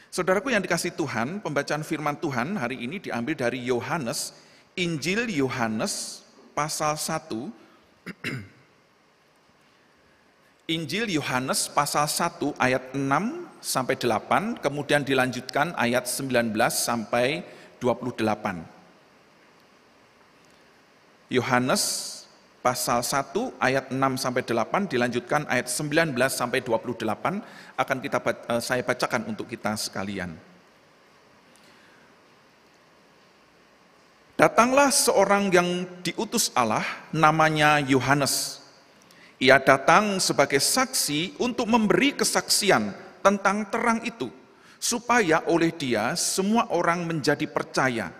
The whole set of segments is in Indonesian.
Saudaraku yang dikasihi Tuhan, pembacaan firman Tuhan hari ini diambil dari Yohanes, Injil Yohanes pasal 1. Injil Yohanes pasal 1 ayat 6 sampai 8, kemudian dilanjutkan ayat 19 sampai 28. Yohanes pasal 1 ayat 6 sampai 8 dilanjutkan ayat 19 sampai 28 akan saya bacakan untuk kita sekalian. Datanglah seorang yang diutus Allah, namanya Yohanes. Ia datang sebagai saksi untuk memberi kesaksian tentang terang itu, supaya oleh dia semua orang menjadi percaya.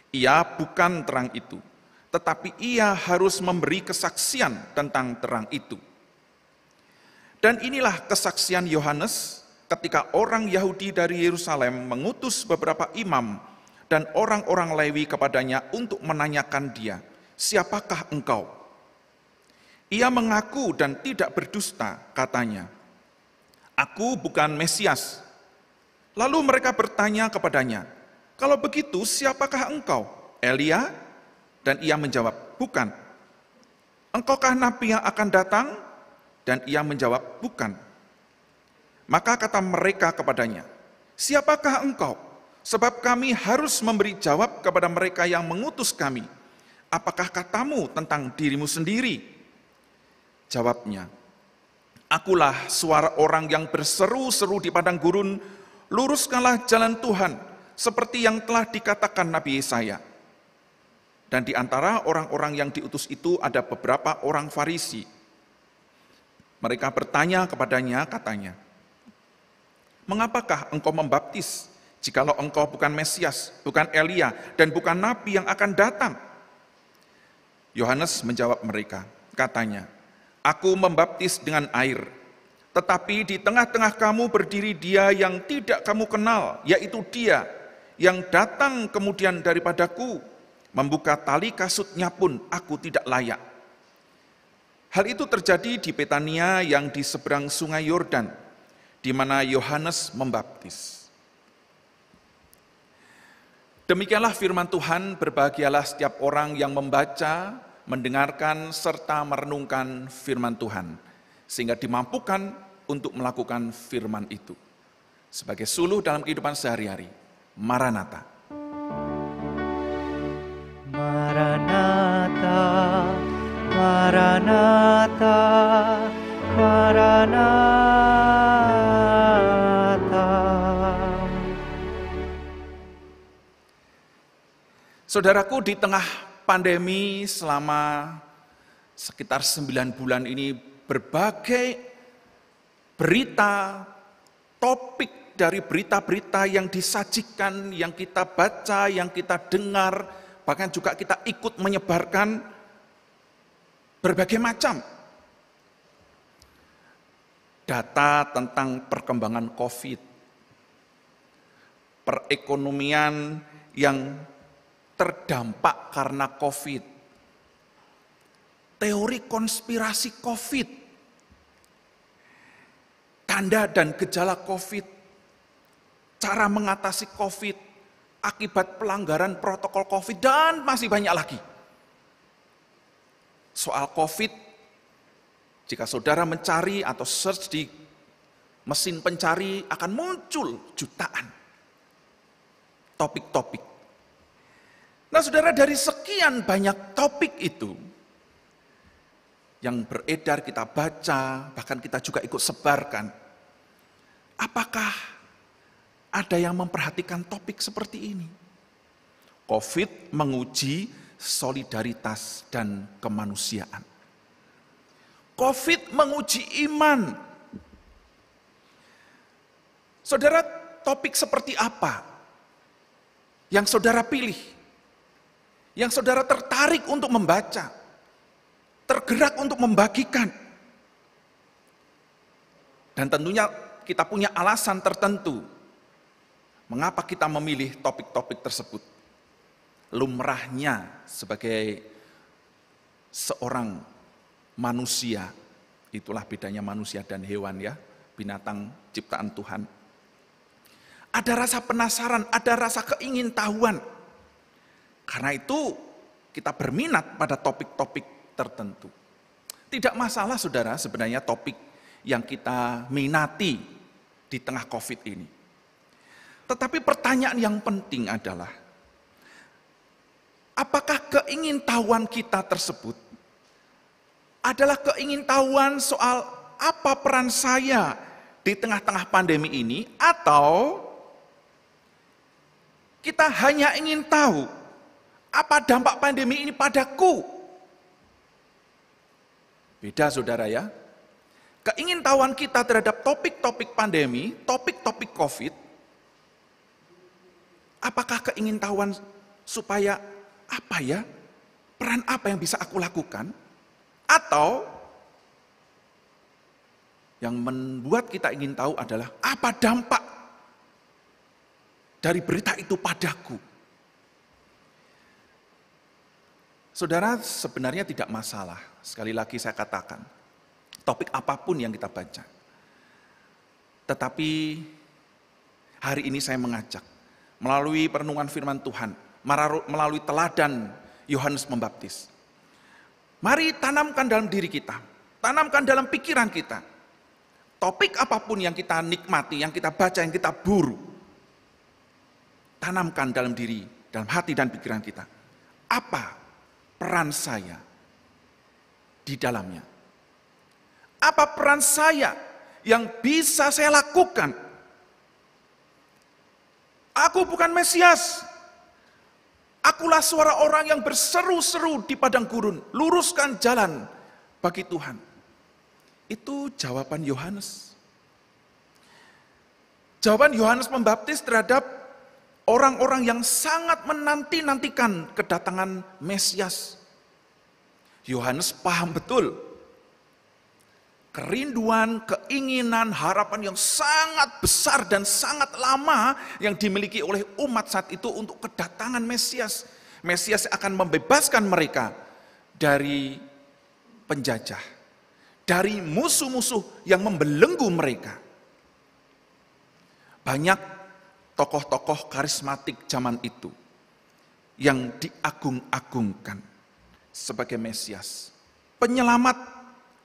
Ia bukan terang itu, tetapi ia harus memberi kesaksian tentang terang itu. Dan inilah kesaksian Yohanes ketika orang Yahudi dari Yerusalem mengutus beberapa imam dan orang-orang Lewi kepadanya untuk menanyakan dia, "Siapakah engkau?" Ia mengaku dan tidak berdusta, katanya, "Aku bukan Mesias." Lalu mereka bertanya kepadanya, "Kalau begitu siapakah engkau? Elia?" Dan ia menjawab, "Bukan." "Engkaukah nabi yang akan datang?" Dan ia menjawab, "Bukan." Maka kata mereka kepadanya, "Siapakah engkau? Sebab kami harus memberi jawab kepada mereka yang mengutus kami. Apakah katamu tentang dirimu sendiri?" Jawabnya, "Akulah suara orang yang berseru-seru di padang gurun, luruskanlah jalan Tuhan, seperti yang telah dikatakan Nabi Yesaya." Dan di antara orang-orang yang diutus itu ada beberapa orang Farisi. Mereka bertanya kepadanya, katanya, "Mengapakah engkau membaptis, jikalau engkau bukan Mesias, bukan Elia, dan bukan Nabi yang akan datang?" Yohanes menjawab mereka, katanya, "Aku membaptis dengan air, tetapi di tengah-tengah kamu berdiri dia yang tidak kamu kenal, yaitu dia yang datang kemudian daripadaku, membuka tali kasutnya pun aku tidak layak." Hal itu terjadi di Betania yang di seberang sungai Yordan, di mana Yohanes membaptis. Demikianlah firman Tuhan, berbahagialah setiap orang yang membaca, mendengarkan, serta merenungkan firman Tuhan, sehingga dimampukan untuk melakukan firman itu. Sebagai suluh dalam kehidupan sehari-hari, Maranatha. Maranatha, Maranatha, Maranatha. Saudaraku, di tengah pandemi selama sekitar 9 bulan ini, berbagai berita, topik dari berita-berita yang disajikan, yang kita baca, yang kita dengar, bahkan juga kita ikut menyebarkan berbagai macam data tentang perkembangan COVID, perekonomian yang terdampak karena COVID, teori konspirasi COVID, tanda dan gejala COVID, cara mengatasi COVID, akibat pelanggaran protokol COVID, dan masih banyak lagi. Soal COVID, jika saudara mencari atau search di mesin pencari, akan muncul jutaan topik-topik. Nah saudara, dari sekian banyak topik itu, yang beredar kita baca, bahkan kita juga ikut sebarkan, apakah ada yang memperhatikan topik seperti ini? COVID menguji solidaritas dan kemanusiaan. COVID menguji iman. Saudara, topik seperti apa yang saudara pilih? Yang saudara tertarik untuk membaca, tergerak untuk membagikan. Dan tentunya kita punya alasan tertentu mengapa kita memilih topik-topik tersebut. Lumrahnya sebagai seorang manusia, itulah bedanya manusia dan hewan ya, binatang ciptaan Tuhan. Ada rasa penasaran, ada rasa keingintahuan. Karena itu kita berminat pada topik-topik tertentu. Tidak masalah saudara sebenarnya topik yang kita minati di tengah COVID ini. Tetapi pertanyaan yang penting adalah, apakah keingintahuan kita tersebut adalah keingintahuan soal apa peran saya di tengah-tengah pandemi ini, atau kita hanya ingin tahu apa dampak pandemi ini padaku? Beda saudara ya. Keingintahuan kita terhadap topik-topik pandemi, topik-topik COVID, apakah keingintahuan supaya apa ya? Peran apa yang bisa aku lakukan? Atau yang membuat kita ingin tahu adalah apa dampak dari berita itu padaku? Saudara, sebenarnya tidak masalah. Sekali lagi saya katakan, topik apapun yang kita baca. Tetapi hari ini saya mengajak, melalui perenungan firman Tuhan, melalui teladan Yohanes Pembaptis, mari tanamkan dalam diri kita, tanamkan dalam pikiran kita, topik apapun yang kita nikmati, yang kita baca, yang kita buru, tanamkan dalam diri, dalam hati dan pikiran kita. Apa peran saya di dalamnya? Apa peran saya yang bisa saya lakukan? Aku bukan Mesias. Akulah suara orang yang berseru-seru di padang gurun, luruskan jalan bagi Tuhan. Itu jawaban Yohanes. Jawaban Yohanes Pembaptis terhadap orang-orang yang sangat menanti-nantikan kedatangan Mesias. Yohanes paham betul kerinduan, keinginan, harapan yang sangat besar dan sangat lama yang dimiliki oleh umat saat itu untuk kedatangan Mesias. Mesias akan membebaskan mereka dari penjajah, dari musuh-musuh yang membelenggu mereka. Banyak tokoh-tokoh karismatik zaman itu yang diagung-agungkan sebagai Mesias, penyelamat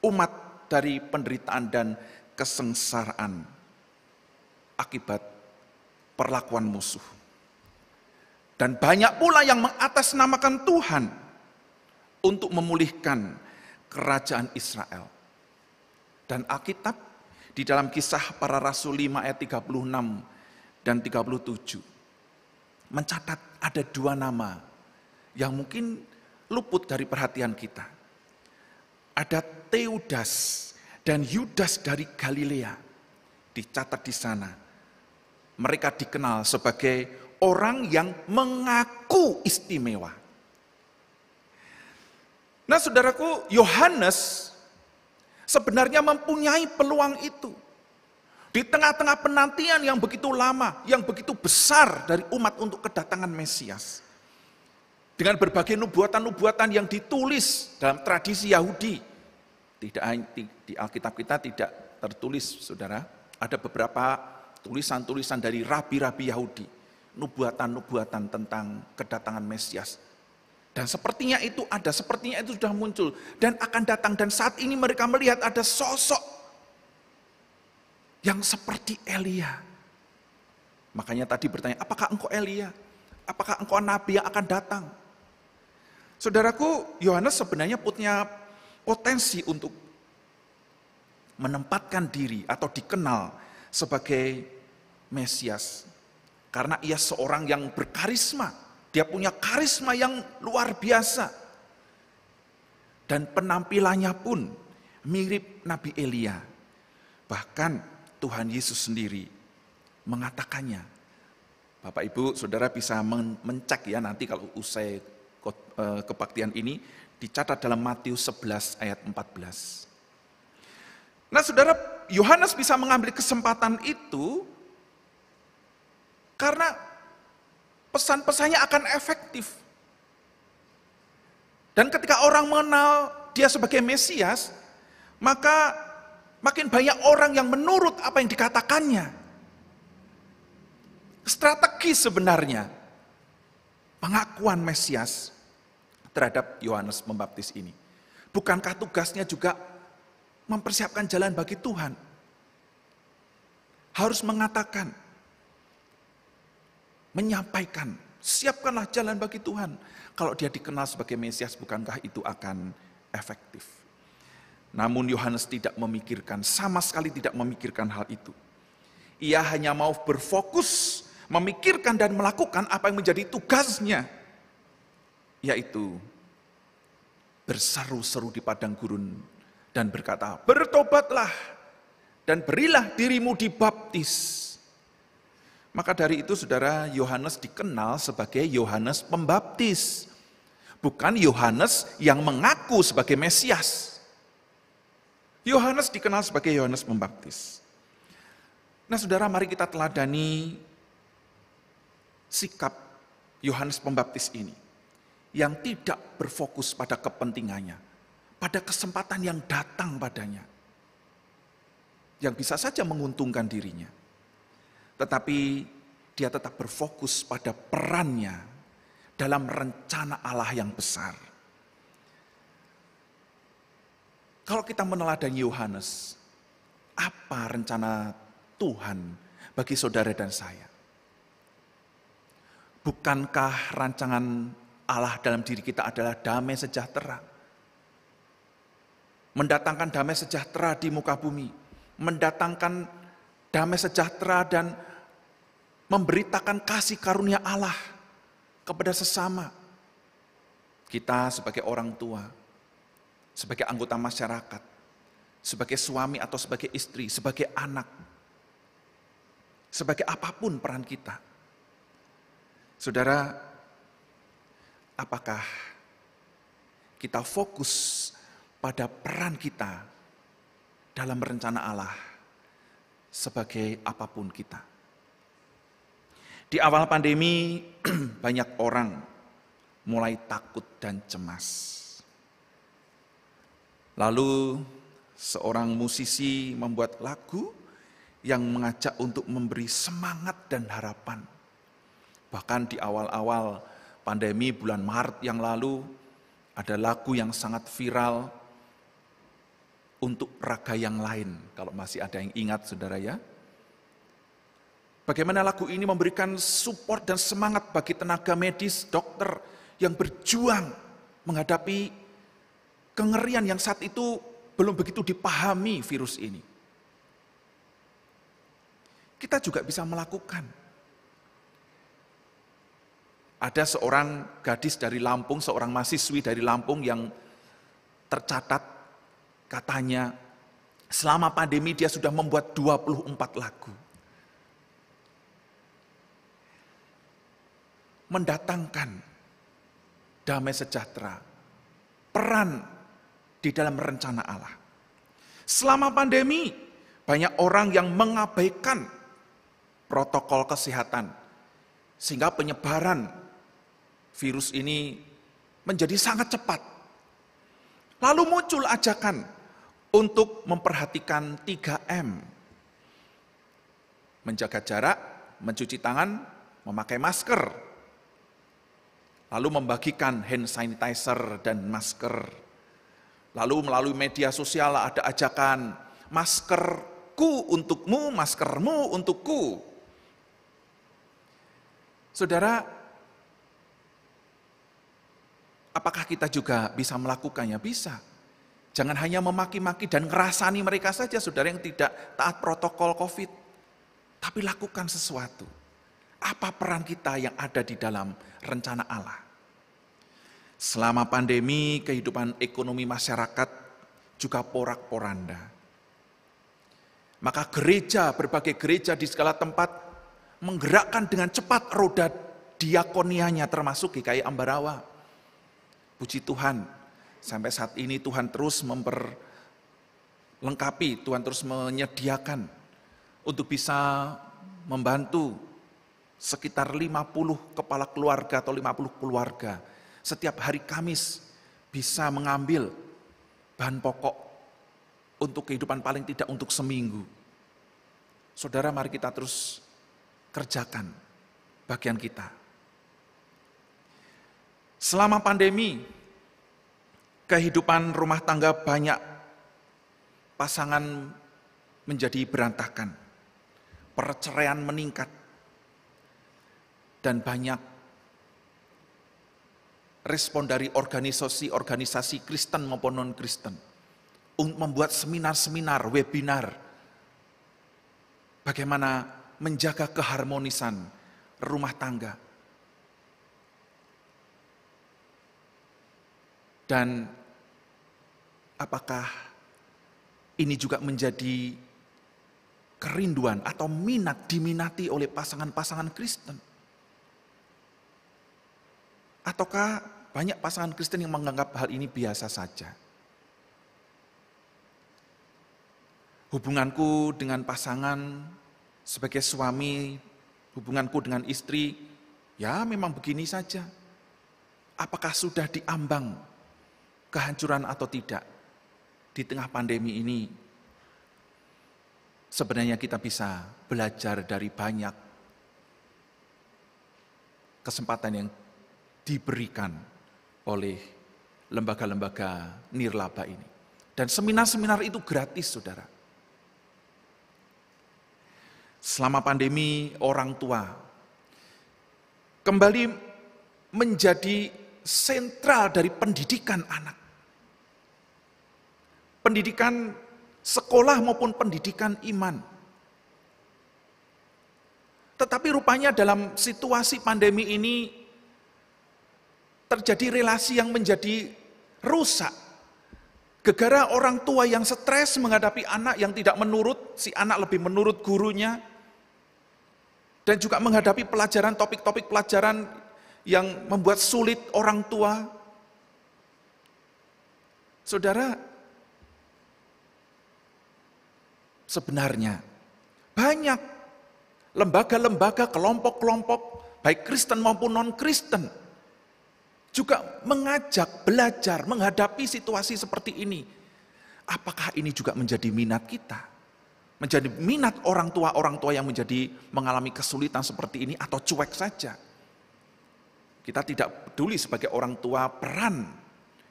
umat dari penderitaan dan kesengsaraan akibat perlakuan musuh. Dan banyak pula yang mengatasnamakan Tuhan untuk memulihkan kerajaan Israel. Dan Alkitab di dalam Kisah Para Rasul 5 ayat 36 dan 37 mencatat ada dua nama yang mungkin luput dari perhatian kita. Ada Teudas dan Yudas dari Galilea, dicatat di sana. Mereka dikenal sebagai orang yang mengaku istimewa. Nah saudaraku, Yohanes sebenarnya mempunyai peluang itu. Di tengah-tengah penantian yang begitu lama, yang begitu besar dari umat untuk kedatangan Mesias. Dengan berbagai nubuatan-nubuatan yang ditulis dalam tradisi Yahudi. Di Alkitab kita tidak tertulis, saudara. Ada beberapa tulisan-tulisan dari rabi-rabi Yahudi. Nubuatan-nubuatan tentang kedatangan Mesias. Dan sepertinya itu ada, sepertinya itu sudah muncul. Dan akan datang, dan saat ini mereka melihat ada sosok yang seperti Elia. Makanya tadi bertanya, apakah engkau Elia? Apakah engkau nabi yang akan datang? Saudaraku, Yohanes sebenarnya punya potensi untuk menempatkan diri atau dikenal sebagai Mesias. Karena ia seorang yang berkarisma. Dia punya karisma yang luar biasa. Dan penampilannya pun mirip Nabi Elia. Bahkan Tuhan Yesus sendiri mengatakannya. Bapak Ibu, saudara bisa mencek ya nanti kalau usai kebaktian ini, dicatat dalam Matius 11 ayat 14. Nah saudara, Yohanes bisa mengambil kesempatan itu karena pesan-pesannya akan efektif. Dan ketika orang mengenal dia sebagai Mesias, maka makin banyak orang yang menurut apa yang dikatakannya. strategi sebenarnya pengakuan Mesias terhadap Yohanes Pembaptis ini? Bukankah tugasnya juga mempersiapkan jalan bagi Tuhan? Harus mengatakan, menyampaikan, siapkanlah jalan bagi Tuhan. Kalau dia dikenal sebagai Mesias, bukankah itu akan efektif? Namun Yohanes tidak memikirkan, sama sekali tidak memikirkan hal itu. Ia hanya mau berfokus, memikirkan dan melakukan apa yang menjadi tugasnya, yaitu berseru-seru di padang gurun dan berkata, bertobatlah dan berilah dirimu dibaptis. Maka dari itu saudara, Yohanes dikenal sebagai Yohanes Pembaptis. Bukan Yohanes yang mengaku sebagai Mesias. Yohanes dikenal sebagai Yohanes Pembaptis. Nah saudara, mari kita teladani sikap Yohanes Pembaptis ini. Yang tidak berfokus pada kepentingannya. Pada kesempatan yang datang padanya. Yang bisa saja menguntungkan dirinya. Tetapi dia tetap berfokus pada perannya dalam rencana Allah yang besar. Kalau kita meneladani Yohanes, apa rencana Tuhan bagi saudara dan saya? Bukankah rancangan Allah dalam diri kita adalah damai sejahtera? Mendatangkan damai sejahtera di muka bumi, mendatangkan damai sejahtera dan memberitakan kasih karunia Allah kepada sesama. Kita sebagai orang tua, sebagai anggota masyarakat, sebagai suami atau sebagai istri, sebagai anak, sebagai apapun peran kita. Saudara, apakah kita fokus pada peran kita dalam rencana Allah sebagai apapun kita? Di awal pandemi banyak orang mulai takut dan cemas. Lalu seorang musisi membuat lagu yang mengajak untuk memberi semangat dan harapan. Bahkan di awal-awal pandemi bulan Maret yang lalu ada lagu yang sangat viral untuk raga yang lain. Kalau masih ada yang ingat saudara ya. Bagaimana lagu ini memberikan support dan semangat bagi tenaga medis, dokter yang berjuang menghadapi kengerian yang saat itu belum begitu dipahami virus ini. Kita juga bisa melakukan. Ada seorang gadis dari Lampung, seorang mahasiswi dari Lampung yang tercatat katanya selama pandemi dia sudah membuat 24 lagu. Mendatangkan damai sejahtera, peran di dalam rencana Allah. Selama pandemi, banyak orang yang mengabaikan protokol kesehatan, sehingga penyebaran virus ini menjadi sangat cepat. Lalu muncul ajakan untuk memperhatikan 3M. Menjaga jarak, mencuci tangan, memakai masker. Lalu membagikan hand sanitizer dan masker. Lalu melalui media sosial ada ajakan, maskerku untukmu, maskermu untukku. Saudara, apakah kita juga bisa melakukannya? Bisa. Jangan hanya memaki-maki dan ngerasani mereka saja, saudara yang tidak taat protokol COVID. Tapi lakukan sesuatu. Apa peran kita yang ada di dalam rencana Allah? Selama pandemi, kehidupan ekonomi masyarakat juga porak-poranda. Maka gereja, berbagai gereja di segala tempat menggerakkan dengan cepat roda diakonianya termasuk GKI Ambarawa. Puji Tuhan, sampai saat ini Tuhan terus memperlengkapi, Tuhan terus menyediakan untuk bisa membantu sekitar 50 kepala keluarga atau 50 keluarga. Setiap hari Kamis bisa mengambil bahan pokok untuk kehidupan paling tidak untuk seminggu. Saudara, mari kita terus kerjakan. bagian kita. Selama pandemi, kehidupan rumah tangga banyak pasangan menjadi berantakan, perceraian meningkat, dan banyak respon dari organisasi Kristen maupun non-Kristen untuk membuat seminar-seminar, webinar, bagaimana menjaga keharmonisan rumah tangga. Dan apakah ini juga menjadi kerinduan atau diminati oleh pasangan-pasangan Kristen? Ataukah banyak pasangan Kristen yang menganggap hal ini biasa saja? Hubunganku dengan pasangan sebagai suami, hubunganku dengan istri, ya memang begini saja. Apakah sudah diambang kehancuran atau tidak di tengah pandemi ini? Sebenarnya kita bisa belajar dari banyak kesempatan yang diberikan oleh lembaga-lembaga nirlaba ini. Dan seminar-seminar itu gratis, saudara. Selama pandemi, orang tua kembali menjadi sentral dari pendidikan anak. Pendidikan sekolah maupun pendidikan iman. Tetapi rupanya dalam situasi pandemi ini terjadi relasi yang menjadi rusak. Gegara orang tua yang stres menghadapi anak yang tidak menurut, si anak lebih menurut gurunya. Dan juga menghadapi topik-topik pelajaran yang membuat sulit orang tua. Saudara, sebenarnya banyak lembaga-lembaga, kelompok-kelompok, baik Kristen maupun non-Kristen, juga mengajak belajar menghadapi situasi seperti ini. Apakah ini juga menjadi minat kita? Menjadi minat orang tua yang mengalami kesulitan seperti ini atau cuek saja? Kita tidak peduli sebagai orang tua peran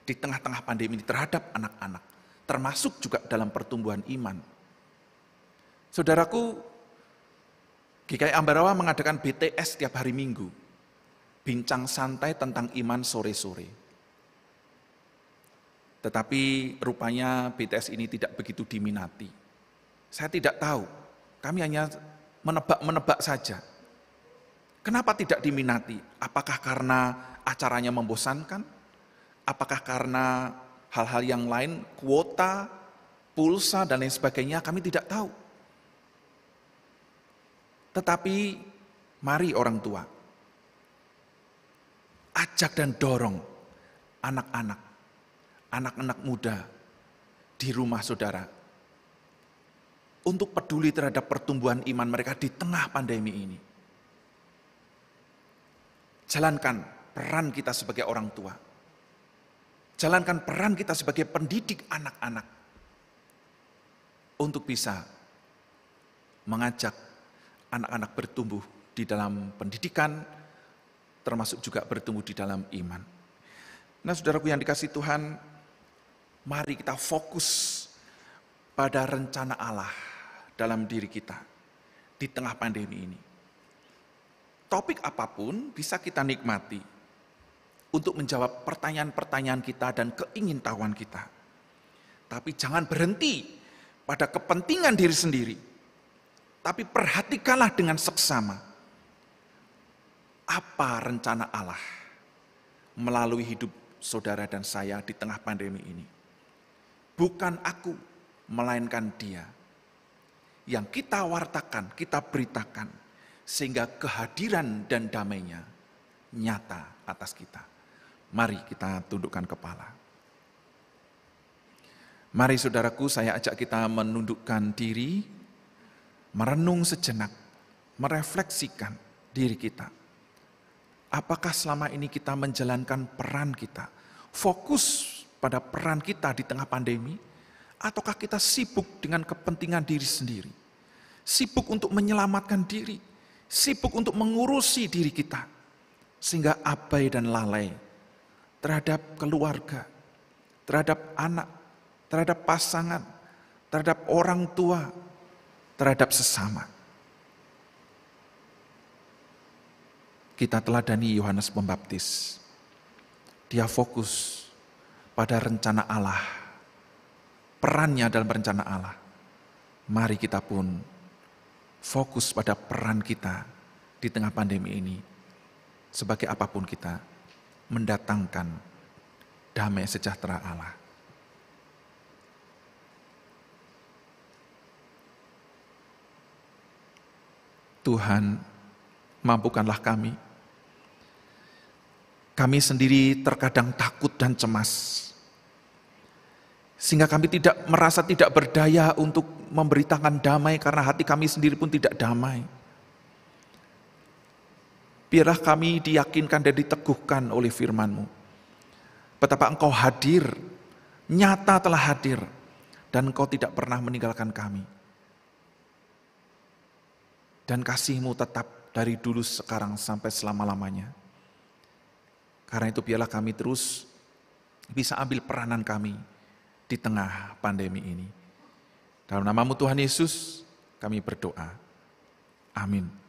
di tengah-tengah pandemi ini terhadap anak-anak, termasuk juga dalam pertumbuhan iman. Saudaraku, GKI Ambarawa mengadakan BTS setiap hari Minggu, bincang santai tentang iman sore-sore. Tetapi rupanya BTS ini tidak begitu diminati. Saya tidak tahu, kami hanya menebak-menebak saja. Kenapa tidak diminati? Apakah karena acaranya membosankan? Apakah karena hal-hal yang lain, kuota, pulsa, dan lain sebagainya? Kami tidak tahu. Tetapi mari orang tua, ajak dan dorong anak-anak muda di rumah saudara untuk peduli terhadap pertumbuhan iman mereka di tengah pandemi ini. Jalankan peran kita sebagai orang tua. Jalankan peran kita sebagai pendidik anak-anak untuk bisa mengajak anak-anak bertumbuh di dalam pendidikan, termasuk juga bertumbuh di dalam iman. Nah, saudaraku yang dikasihi Tuhan, mari kita fokus pada rencana Allah dalam diri kita di tengah pandemi ini. Topik apapun bisa kita nikmati untuk menjawab pertanyaan-pertanyaan kita dan keingintahuan kita. Tapi jangan berhenti pada kepentingan diri sendiri. Tapi perhatikanlah dengan seksama apa rencana Allah melalui hidup saudara dan saya di tengah pandemi ini. Bukan aku, melainkan Dia yang kita wartakan, kita beritakan, sehingga kehadiran dan damai-Nya nyata atas kita. Mari kita tundukkan kepala. Mari saudaraku, saya ajak kita menundukkan diri, merenung sejenak, merefleksikan diri kita. Apakah selama ini kita menjalankan peran kita, fokus pada peran kita di tengah pandemi, ataukah kita sibuk dengan kepentingan diri sendiri, sibuk untuk menyelamatkan diri, sibuk untuk mengurusi diri kita, sehingga abai dan lalai terhadap keluarga, terhadap anak, terhadap pasangan, terhadap orang tua, terhadap sesama. Kita teladani Yohanes Pembaptis. Dia fokus pada rencana Allah, perannya dalam rencana Allah. Mari kita pun fokus pada peran kita di tengah pandemi ini. Sebagai apapun kita, mendatangkan damai sejahtera Allah. Tuhan, mampukanlah kami. Kami sendiri terkadang takut dan cemas, sehingga kami merasa tidak berdaya untuk memberitakan damai karena hati kami sendiri pun tidak damai. Biarlah kami diyakinkan dan diteguhkan oleh firman-Mu. Betapa Engkau hadir, nyata telah hadir, dan Engkau tidak pernah meninggalkan kami. Dan kasih-Mu tetap dari dulu, sekarang, sampai selama-lamanya. Karena itu biarlah kami terus bisa ambil peranan kami di tengah pandemi ini. Dalam nama-Mu Tuhan Yesus kami berdoa. Amin.